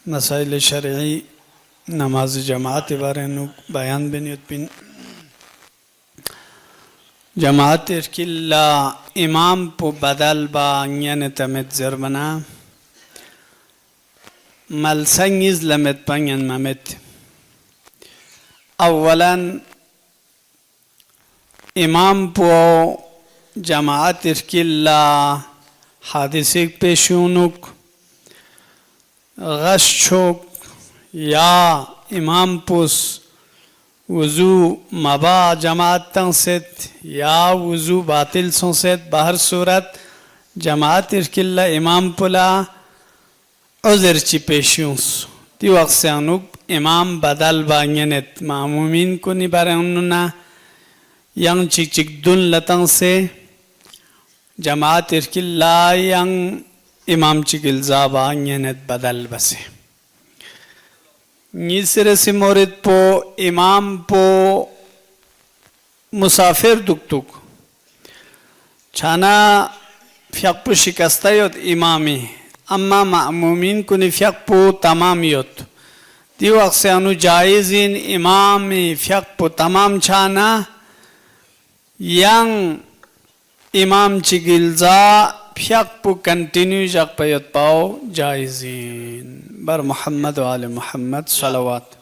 मसाइल शरई नमाज जमात बारे बयान बनियत बिन जमात किल्ला इमाम पो बदल बा न्यन तमेत जरबना मलसंगिज लमेत पंगन ममेत अव्वलन इमाम पो जमात किल्ला हादिसिक पेशुनुक गशोक या इमाम पुस वज़ू मबा जमात तंसेत या वज़ू बातिल संसेत बाहर सूरत जमात इरकिल्ला इमाम पुला उज़र ची पेशियोंस ती वक्त से अनुक इमाम बदल बांगनेत मामूमीन को निबारे उन्ना यंग चिक चिक दुन लतंग से जमात इरकिल्ला यंग इमाम चिकिल जाबा न्यनेत बदल बसे नीसरे से मोरिद पो इमाम पो मुसाफिर दुक्तुक छाना फ्याकपु शिकस्तायोत इमामी अम्मा मामूमीन कुनी फ्याकपु तमामियोत ती वक्त से अनु जायज़ीन इमामी फ्याकपु तमाम छाना यंग इमाम चिकिलजा फ्याकपु कंटिन्यू जग पयत पाओ जायज़ीन बर मोहम्मद वाले मोहम्मद सलवात।